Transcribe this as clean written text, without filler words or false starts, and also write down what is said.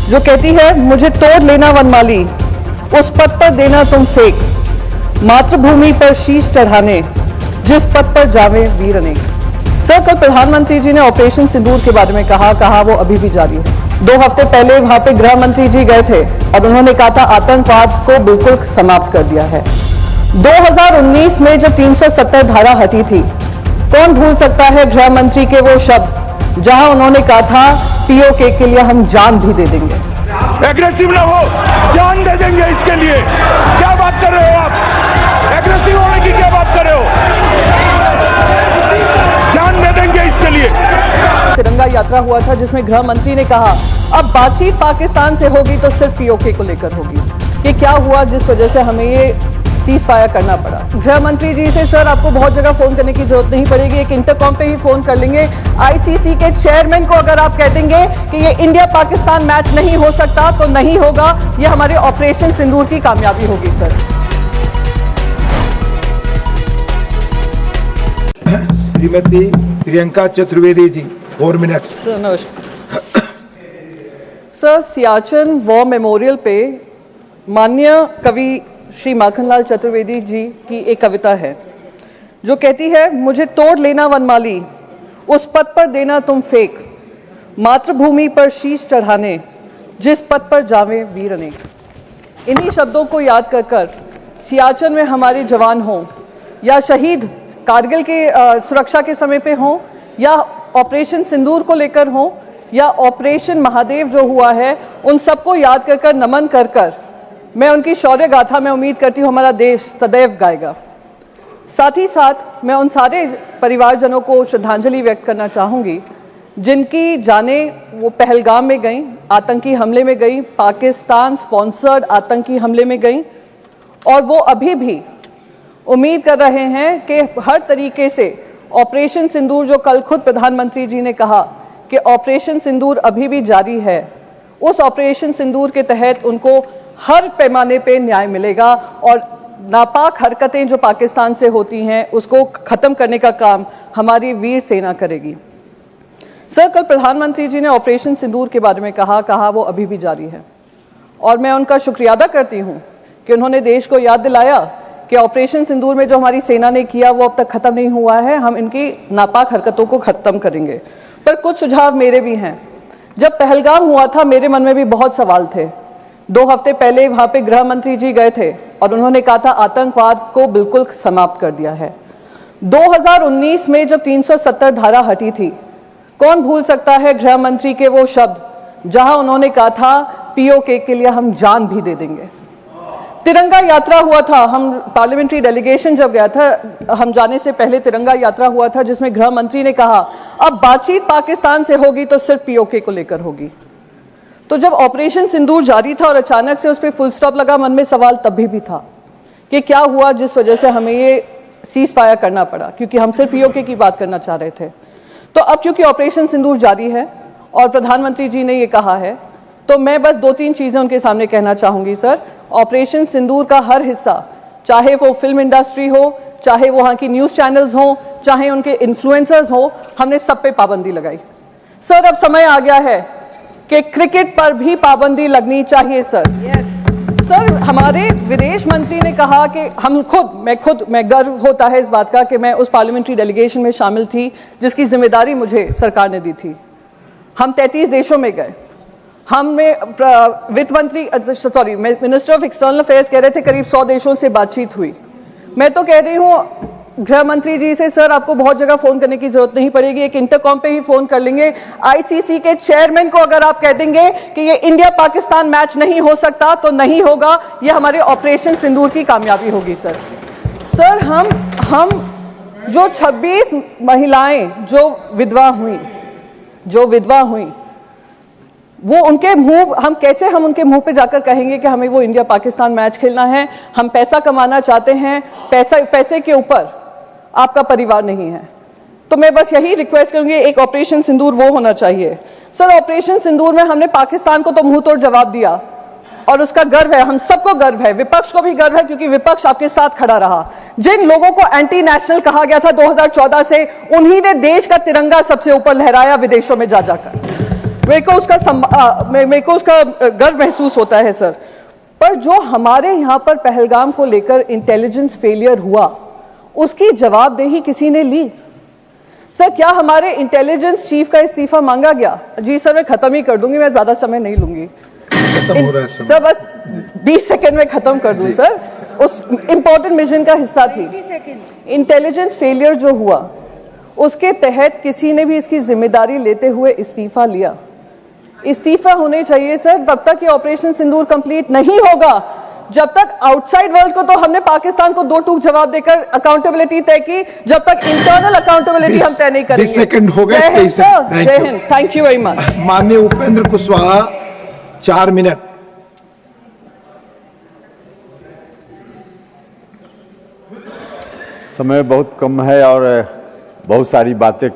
जो कहती है मुझे तोड़ लेना वनमाली, उस पद पर देना तुम फेंक, मातृभूमि पर शीश चढ़ाने जिस पद पर जावे वीर अनेक। सर, कल प्रधानमंत्री जी ने ऑपरेशन सिंदूर के बारे में कहा वो अभी भी जारी है। 2 हफ्ते पहले वहां पे गृह मंत्री जी गए थे और उन्होंने कहा था आतंकवाद को बिल्कुल समाप्त कर दिया है। 2019 में जब 370 धारा हटी थी, कौन भूल सकता है गृह मंत्री के वो शब्द जहां उन्होंने कहा था पीओके के लिए हम जान भी दे देंगे। एग्रेसिव ना हो, जान दे देंगे इसके लिए। क्या बात कर रहे हो आप? एग्रेसिव होने की क्या बात कर रहे हो? जान दे देंगे इसके लिए। तिरंगा यात्रा हुआ था जिसमें गृह मंत्री ने कहा अब बातचीत पाकिस्तान से होगी तो सिर्फ पीओके को लेकर होगी। ये क्या हुआ जिस वजह से हमें ये सीज फायर करना पड़ा? गृह मंत्री जी से सर आपको बहुत जगह फोन करने की जरूरत नहीं पड़ेगी, एक इंटरकॉम पे ही फोन कर लेंगे। आईसीसी के चेयरमैन को अगर आप कह देंगे कि ये इंडिया पाकिस्तान मैच नहीं हो सकता तो नहीं होगा, ये हमारे ऑपरेशन सिंदूर की कामयाबी होगी। Sir Shrimati Priyanka Chaturvedi ji, 4 minutes. Sir नमस्कार। सर, सियाचिन वॉर मेमोरियल पे माननीय कवि श्री माखनलाल चतुर्वेदी जी की एक कविता है जो कहती है मुझे तोड़ लेना वनमाली, उस पद पर देना तुम फेंक, मातृभूमि पर शीश चढ़ाने जिस पद पर जावे वीर अनेक। इन्हीं शब्दों को याद कर सियाचिन में हमारे जवान हों या शहीद कारगिल के सुरक्षा के समय पे हों या ऑपरेशन सिंदूर को लेकर हों या ऑपरेशन महादेव जो हुआ है, उन सबको याद कर नमन कर मैं उनकी शौर्य गाथा में उम्मीद करती हूं हमारा देश सदैव गाएगा। साथ ही साथ मैं उन सारे परिवारजनों को श्रद्धांजलि व्यक्त करना चाहूंगी जिनकी जाने वो पहलगाम में गई, आतंकी हमले में गई, पाकिस्तान स्पॉन्सर्ड आतंकी हमले में गई, और वो अभी भी उम्मीद कर रहे हैं कि हर तरीके से ऑपरेशन सिंदूर, जो कल खुद प्रधानमंत्री जी ने कहा कि ऑपरेशन सिंदूर अभी भी जारी है, उस ऑपरेशन सिंदूर के तहत उनको हर पैमाने पे न्याय मिलेगा और नापाक हरकतें जो पाकिस्तान से होती हैं उसको खत्म करने का काम हमारी वीर सेना करेगी। सर, कल प्रधानमंत्री जी ने ऑपरेशन सिंदूर के बारे में कहा वो अभी भी जारी है और मैं उनका शुक्रिया अदा करती हूं कि उन्होंने देश को याद दिलाया कि ऑपरेशन सिंदूर में जो हमारी सेना ने किया वो अब तक खत्म नहीं हुआ है, हम इनकी नापाक हरकतों को खत्म करेंगे। पर कुछ सुझाव मेरे भी हैं। जब पहलगाम हुआ था मेरे मन में भी बहुत सवाल थे। 2 हफ्ते पहले वहां पे गृह मंत्री जी गए थे और उन्होंने कहा था आतंकवाद को बिल्कुल समाप्त कर दिया है। 2019 में जब 370 धारा हटी थी, कौन भूल सकता है गृह मंत्री के वो शब्द जहां उन्होंने कहा था पीओके के लिए हम जान भी दे देंगे। तिरंगा यात्रा हुआ था, हम पार्लियामेंट्री डेलीगेशन जब गया था, हम जाने से पहले तिरंगा यात्रा हुआ था जिसमें गृह मंत्री ने कहा अब बातचीत पाकिस्तान से होगी तो सिर्फ पीओके को लेकर होगी। तो जब ऑपरेशन सिंदूर जारी था और अचानक से उस पर फुल स्टॉप लगा, मन में सवाल तब भी था कि क्या हुआ जिस वजह से हमें ये सीज फायर करना पड़ा, क्योंकि हम सिर्फ पीओके की बात करना चाह रहे थे। तो अब क्योंकि ऑपरेशन सिंदूर जारी है और प्रधानमंत्री जी ने ये कहा है, तो मैं बस 2-3 चीजें उनके सामने कहना चाहूंगी। सर, ऑपरेशन सिंदूर का हर हिस्सा, चाहे वो फिल्म इंडस्ट्री हो, चाहे वहां की न्यूज चैनल्स हो, चाहे उनके इन्फ्लुएंसर्स हो, हमने सब पे पाबंदी लगाई। सर, अब समय आ गया है कि क्रिकेट पर भी पाबंदी लगनी चाहिए। सर सर, हमारे विदेश मंत्री ने कहा कि मैं गर्व होता है इस बात का कि मैं उस पार्लियामेंट्री डेलीगेशन में शामिल थी जिसकी जिम्मेदारी मुझे सरकार ने दी थी। हम 33 देशों में गए। मिनिस्टर ऑफ एक्सटर्नल अफेयर्स कह रहे थे करीब 100 देशों से बातचीत हुई। मैं तो कह रही हूं गृह मंत्री जी से सर आपको बहुत जगह फोन करने की जरूरत नहीं पड़ेगी, एक इंटरकॉम पे ही फोन कर लेंगे। आईसीसी के चेयरमैन को अगर आप कह देंगे कि ये इंडिया पाकिस्तान मैच नहीं हो सकता तो नहीं होगा, ये हमारे ऑपरेशन सिंदूर की कामयाबी होगी। सर हम जो 26 महिलाएं जो विधवा हुई वो उनके मुंह, हम उनके मुंह पे जाकर कहेंगे कि हमें वो इंडिया पाकिस्तान मैच खेलना है, हम पैसा कमाना चाहते हैं, पैसे के ऊपर आपका परिवार नहीं है। तो मैं बस यही रिक्वेस्ट करूंगी, एक ऑपरेशन सिंदूर वो होना चाहिए। सर, ऑपरेशन सिंदूर में हमने पाकिस्तान को तो मुंह तोड़ जवाब दिया और उसका गर्व है, हम सबको गर्व है, विपक्ष को भी गर्व है क्योंकि विपक्ष आपके साथ खड़ा रहा। जिन लोगों को एंटी नेशनल कहा गया था 2014 से, उन्हीं ने देश का तिरंगा सबसे ऊपर लहराया विदेशों में जा जाकर। मेरे को उसका गर्व महसूस होता है सर। पर जो हमारे यहां पर पहलगाम को लेकर इंटेलिजेंस फेलियर हुआ, उसकी जवाबदेही किसी ने ली? सर, क्या हमारे इंटेलिजेंस चीफ का इस्तीफा मांगा गया? जी सर, मैं खत्म ही कर दूंगी, मैं ज्यादा समय नहीं लूंगी। खत्म हो रहा है समय। सर बस 20 सेकंड में खत्म कर दूं सर। उस इंपॉर्टेंट मिशन का हिस्सा थी। इंटेलिजेंस फेलियर जो हुआ, उसके तहत किसी ने भी इसकी जिम्मेदारी लेते हुए इस्तीफा लिया? इस्तीफा होने चाहिए सर। तब तक ये ऑपरेशन सिंदूर कंप्लीट नहीं होगा जब तक आउटसाइड वर्ल्ड को तो हमने पाकिस्तान को 2 टूक जवाब देकर अकाउंटेबिलिटी तय की, जब तक इंटरनल अकाउंटेबिलिटी हम तय नहीं करेंगे। 20 सेकंड हो गए। जय हिंद सर, जय Hind. Thank you very much. माननीय उपेंद्र कुशवाहा, 4 मिनट। समय बहुत कम है और बहुत सारी बातें